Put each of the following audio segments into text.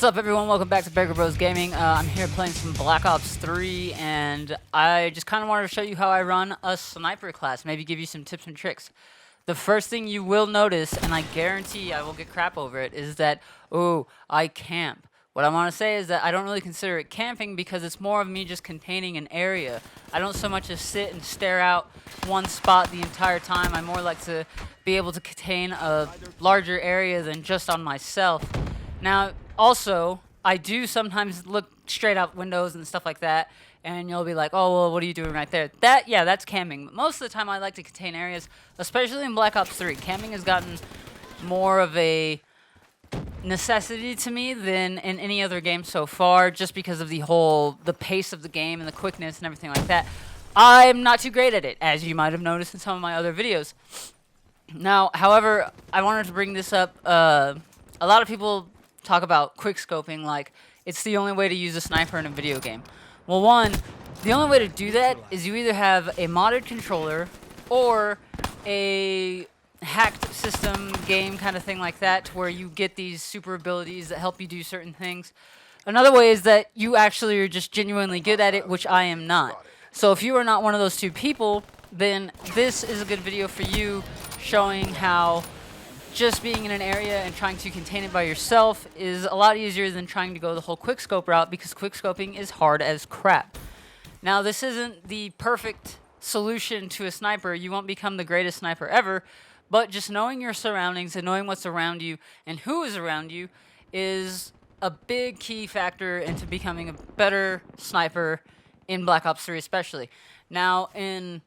What's up, everyone? Welcome back to Beggar Bros Gaming. I'm here playing some Black Ops 3, and I just kind of wanted to show you how I run a sniper class, maybe give you some tips and tricks. The first thing you will notice, and I guarantee I will get crap over it, is that, oh, I camp. What I want to say is that I don't really consider it camping because it's more of me just containing an area. I don't so much as sit and stare out one spot the entire time. I more like to be able to contain a larger area than just on myself. Now, also, I do sometimes look straight out windows and stuff like that, and you'll be like, oh, well, what are you doing right there? Yeah, that's camping. Most of the time, I like to contain areas, especially in Black Ops 3. Camping has gotten more of a necessity to me than in any other game so far, just because of the pace of the game and the quickness and everything like that. I'm not too great at it, as you might have noticed in some of my other videos. Now, however, I wanted to bring this up. A lot of people talk about quick scoping like it's the only way to use a sniper in a video game. Well, one, the only way to do that is you either have a modded controller or a hacked system game kind of thing like that, to where you get these super abilities that help you do certain things. Another way is that you actually are just genuinely good at it, which I am not. So if you are not one of those two people, then this is a good video for you, showing how just being in an area and trying to contain it by yourself is a lot easier than trying to go the whole quickscope route, because quickscoping is hard as crap. Now, this isn't the perfect solution to a sniper. You won't become the greatest sniper ever, but just knowing your surroundings and knowing what's around you and who is around you is a big key factor into becoming a better sniper in Black Ops 3 especially. Now, in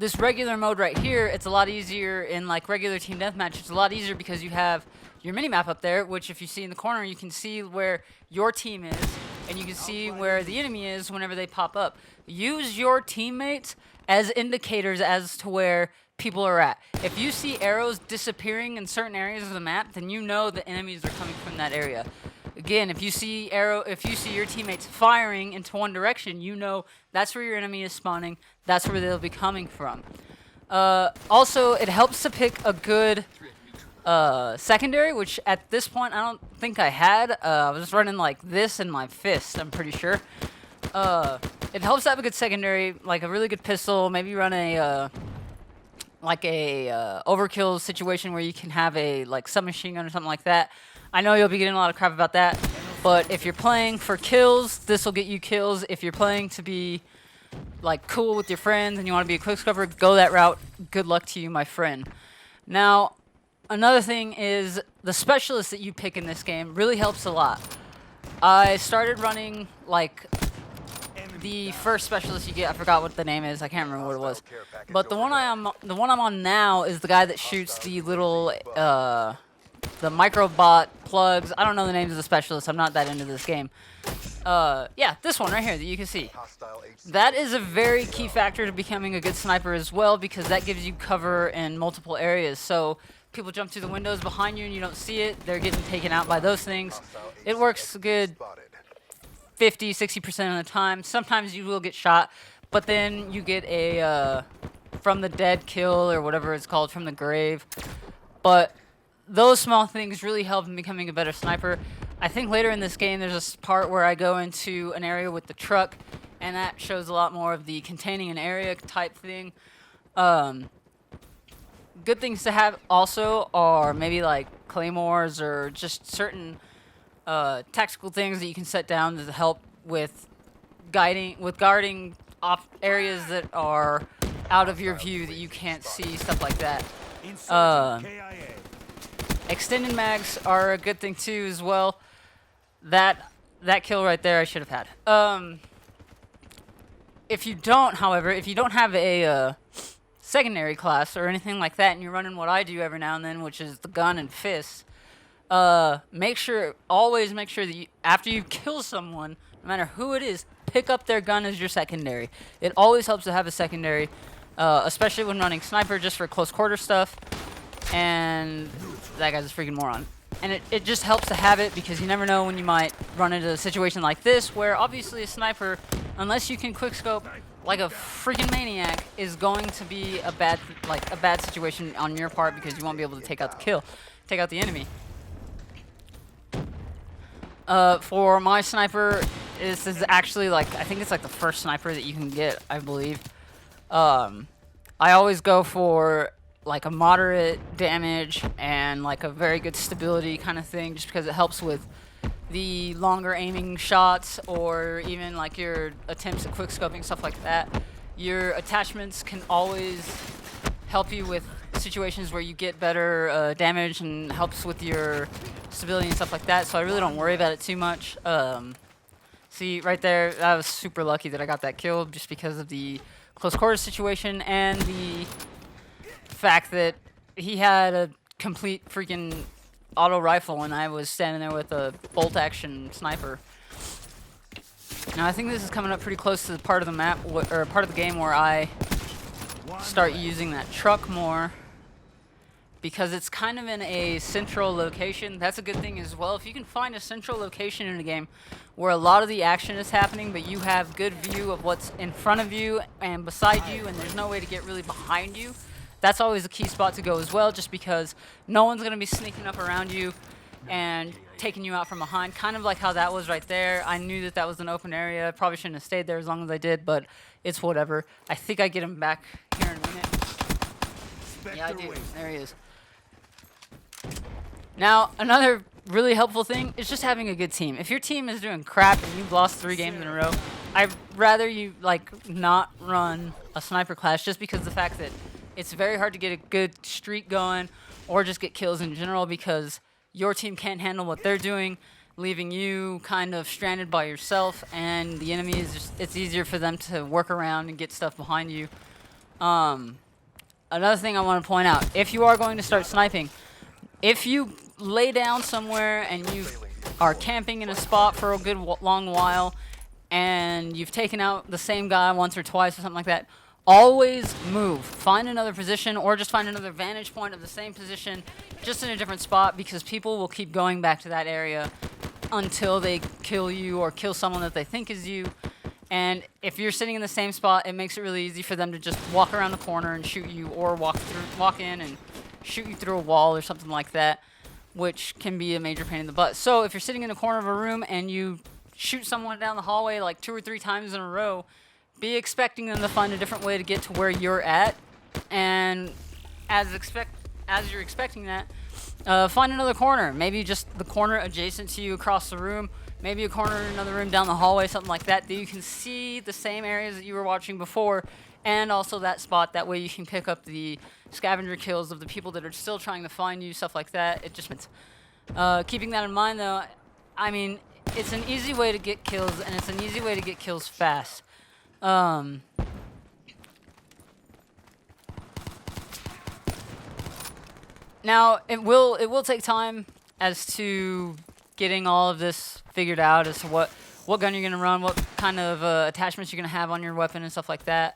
this regular mode right here, it's a lot easier. In like regular team deathmatch, it's a lot easier because you have your minimap up there, which if you see in the corner, you can see where your team is, and you can see where the enemy is whenever they pop up. Use your teammates as indicators as to where people are at. If you see arrows disappearing in certain areas of the map, then you know the enemies are coming from that area. Again, if you see your teammates firing into one direction, you know that's where your enemy is spawning. That's where they'll be coming from. Also, it helps to pick a good secondary, which at this point I don't think I had. I was running like this in my fist, I'm pretty sure. It helps to have a good secondary, like a really good pistol. Maybe run a overkill situation where you can have a submachine gun or something like that. I know you'll be getting a lot of crap about that, but if you're playing for kills, this will get you kills. If you're playing to be like cool with your friends and you want to be a quickscoper, go that route. Good luck to you, my friend. Now, another thing is the specialist that you pick in this game really helps a lot. I started running like the first specialist you get. I forgot what the name is. I can't remember what it was. But the one I'm on now is the guy that shoots the little the microbot plugs. I don't know the names of the specialists. I'm not that into this game. Yeah, this one right here that you can see. That is a very key factor to becoming a good sniper as well, because that gives you cover in multiple areas. So people jump through the windows behind you and you don't see it. They're getting taken out by those things. It works good 50-60% of the time. Sometimes you will get shot, but then you get a from the dead kill, or whatever it's called, from the grave. But those small things really help in becoming a better sniper. I think later in this game there's a part where I go into an area with the truck, and that shows a lot more of the containing an area type thing. Good things to have also are maybe like claymores, or just certain tactical things that you can set down to help with guarding off areas that are out of your view that you can't see, stuff like that. Extended mags are a good thing too as well. That kill right there I should have had. If you don't have a secondary class or anything like that, and you're running what I do every now and then, which is the gun and fist, always make sure that after you kill someone, no matter who it is, pick up their gun as your secondary. It always helps to have a secondary, especially when running sniper, just for close quarter stuff. And that guy's a freaking moron. And it just helps to have it, because you never know when you might run into a situation like this, where obviously a sniper, unless you can quickscope like a freaking maniac, is going to be a bad situation on your part, because you won't be able to take out the enemy. For my sniper, this is actually like, I think it's like the first sniper that you can get, I believe. I always go for like a moderate damage and like a very good stability kind of thing, just because it helps with the longer aiming shots or even like your attempts at quick scoping, stuff like that. Your attachments can always help you with situations where you get better damage and helps with your stability and stuff like that, so I really don't worry about it too much. See, right there, I was super lucky that I got that kill just because of the close quarters situation and the fact that he had a complete freaking auto rifle and I was standing there with a bolt action sniper. Now I think this is coming up pretty close to the part of the map, or part of the game where I start using that truck more, because it's kind of in a central location. That's a good thing as well. If you can find a central location in a game where a lot of the action is happening, but you have good view of what's in front of you and beside you, and there's no way to get really behind you, that's always a key spot to go as well, just because no one's going to be sneaking up around you and taking you out from behind. Kind of like how that was right there. I knew that that was an open area. Probably shouldn't have stayed there as long as I did, but it's whatever. I think I get him back here in a minute. Yeah, I do. There he is. Now, another really helpful thing is just having a good team. If your team is doing crap and you've lost 3 games in a row, I'd rather you like not run a sniper class, just because the fact that it's very hard to get a good streak going or just get kills in general, because your team can't handle what they're doing, leaving you kind of stranded by yourself, and the enemy is just, it's easier for them to work around and get stuff behind you. Another thing I want to point out, if you are going to start sniping, if you lay down somewhere and you are camping in a spot for a good long while and you've taken out the same guy once or twice or something like that, always move. Find another position, or just find another vantage point of the same position, just in a different spot, because people will keep going back to that area until they kill you or kill someone that they think is you. And if you're sitting in the same spot, it makes it really easy for them to just walk around the corner and shoot you, or walk in and shoot you through a wall or something like that, which can be a major pain in the butt. So if you're sitting in the corner of a room and you shoot someone down the hallway like 2 or 3 times in a row, be expecting them to find a different way to get to where you're at, and as you're expecting that, find another corner. Maybe just the corner adjacent to you across the room, maybe a corner in another room down the hallway, something like that, that you can see the same areas that you were watching before, and also that spot. That way you can pick up the scavenger kills of the people that are still trying to find you, stuff like that. It just means keeping that in mind, though. I mean, it's an easy way to get kills, and it's an easy way to get kills fast. Now it will take time as to getting all of this figured out, as to what gun you're gonna run, what kind of attachments you're gonna have on your weapon and stuff like that.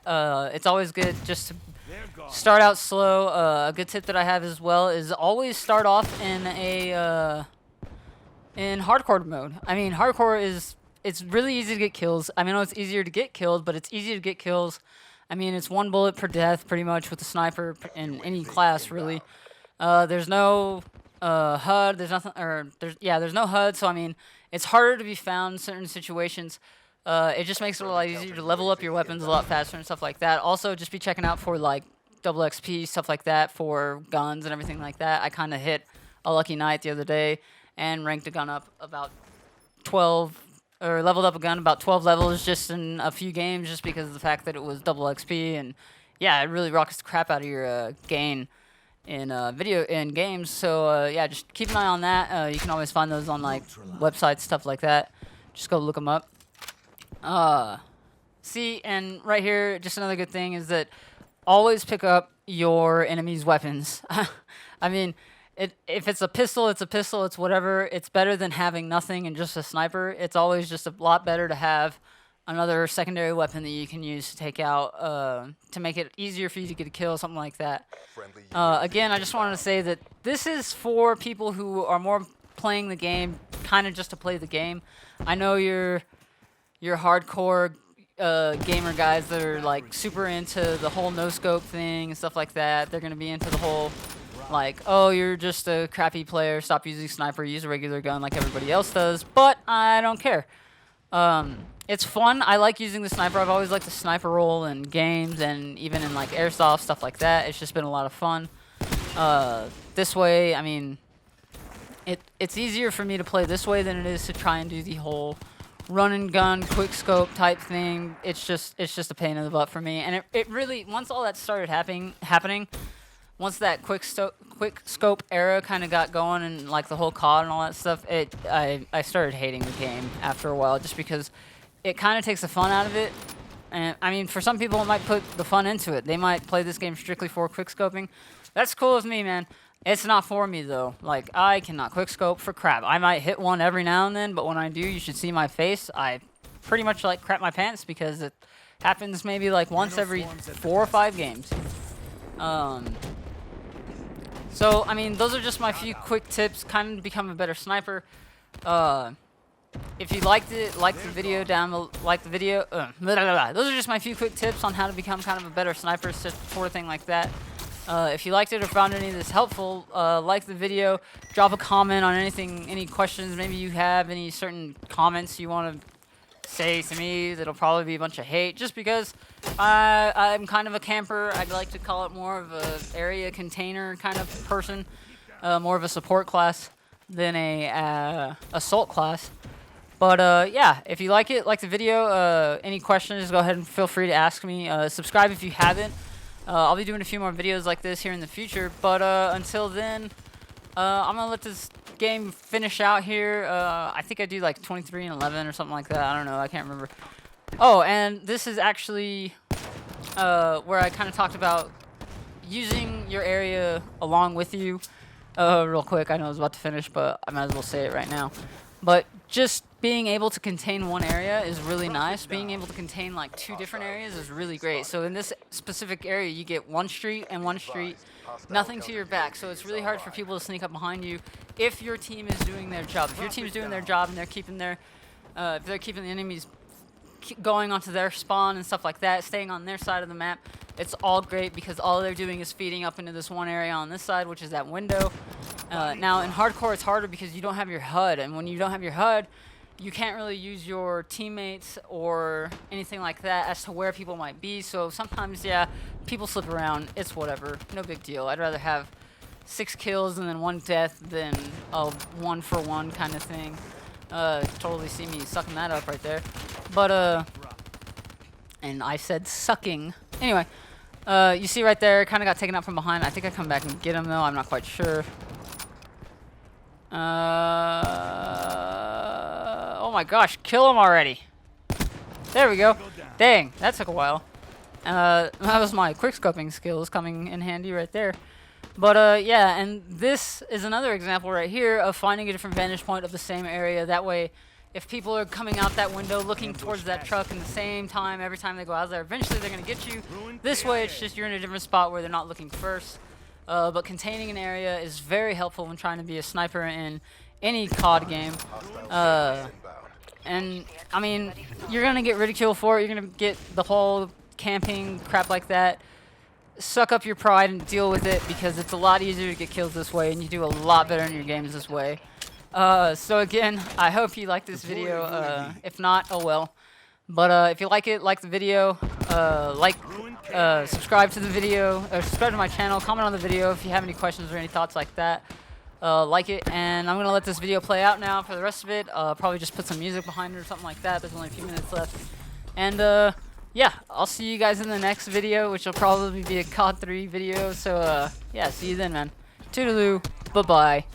It's always good just to start out slow. A good tip that I have as well is always start off in a in hardcore mode. I mean, hardcore is, it's really easy to get kills. I mean, I know it's easier to get killed, but it's easy to get kills. I mean, it's 1 bullet per death pretty much with a sniper in any class, really. There's no HUD. There's nothing, or there's no HUD. So I mean, it's harder to be found in certain situations. It just makes it a lot easier to level up your weapons a lot faster and stuff like that. Also, just be checking out for like double XP, stuff like that, for guns and everything like that. I kind of hit a lucky night the other day and ranked a gun up about 12, or leveled up a gun about 12 levels just in a few games, just because of the fact that it was double XP. And yeah, it really rockets the crap out of your gain in games. So yeah, just keep an eye on that. You can always find those on like websites, stuff like that. Just go look them up. See, and right here, just another good thing is that always pick up your enemy's weapons. I mean, if it's a pistol, it's a pistol, it's whatever. It's better than having nothing and just a sniper. It's always just a lot better to have another secondary weapon that you can use to take out, to make it easier for you to get a kill, something like that. Again, I just wanted to say that this is for people who are more playing the game kind of just to play the game. I know your hardcore gamer guys that are like super into the whole no-scope thing and stuff like that. They're going to be into the whole like, oh, you're just a crappy player, stop using sniper, use a regular gun like everybody else does, but I don't care. It's fun. I like using the sniper. I've always liked the sniper role in games and even in like airsoft, stuff like that. It's just been a lot of fun. This way, I mean, it's easier for me to play this way than it is to try and do the whole run and gun, quick scope type thing. It's just a pain in the butt for me. And it really, once all that started happening, once that quick scope era kind of got going and like the whole COD and all that stuff, I started hating the game after a while, just because it kind of takes the fun out of it. And I mean, for some people, it might put the fun into it. They might play this game strictly for quick scoping. That's cool with me, man. It's not for me though. Like, I cannot quick scope for crap. I might hit one every now and then, but when I do, you should see my face. I pretty much like crap my pants because it happens maybe like once every 4 or 5 games. So, I mean, those are just my few quick tips, kind of to become a better sniper. If you liked it, like the video Those are just my few quick tips on how to become kind of a better sniper, sort of thing like that. If you liked it or found any of this helpful, like the video, drop a comment on anything, any questions maybe you have, any certain comments you want to say to me that'll probably be a bunch of hate, just because I'm kind of a camper. I'd like to call it more of a area container kind of person, more of a support class than a assault class. But yeah, if you like it, like the video, any questions, go ahead and feel free to ask me. Subscribe if you haven't. I'll be doing a few more videos like this here in the future, but until then, I'm gonna let this game finish out here. I think I do like 23 and 11 or something like that. I don't know, I can't remember. Oh, and this is actually where I kind of talked about using your area along with you. Real quick, I know I was about to finish, but I might as well say it right now. But just being able to contain one area is really nice. Being able to contain like 2 different areas is really great. So in this specific area, you get one street and one street, nothing to your back. So it's really hard for people to sneak up behind you if your team is doing their job. If your team's doing their job and they're keeping their, if they're keeping the enemies going onto their spawn and stuff like that, staying on their side of the map, it's all great because all they're doing is feeding up into this one area on this side, which is that window. Now in hardcore, it's harder because you don't have your HUD, and when you don't have your HUD, you can't really use your teammates or anything like that as to where people might be. So sometimes, yeah, people slip around. It's whatever, no big deal. I'd rather have 6 kills and then 1 death than a 1-for-1 kind of thing. Totally see me sucking that up right there. But and I said sucking. Anyway, you see right there, kind of got taken out from behind. I think I come back and get him though. I'm not quite sure. Oh my gosh, kill him already. There we go. Dang, that took a while. That was my quickscoping skills coming in handy right there. But yeah, and this is another example right here of finding a different vantage point of the same area. That way, if people are coming out that window looking towards that truck in the same time, every time they go out there, eventually they're going to get you. This way, it's just you're in a different spot where they're not looking first. But containing an area is very helpful when trying to be a sniper in any COD game. And, I mean, you're going to get ridiculed for it. You're going to get the whole camping crap like that. Suck up your pride and deal with it, because it's a lot easier to get kills this way, and you do a lot better in your games this way. So again, I hope you like this video. If not, oh well. But if you like it, like the video, subscribe to the video, subscribe to my channel, comment on the video if you have any questions or any thoughts like that. Like it, and I'm going to let this video play out now for the rest of it. Probably just put some music behind it or something like that. There's only a few minutes left. And yeah, I'll see you guys in the next video, which will probably be a COD 3 video. So yeah, see you then, man. Toodaloo, bye-bye.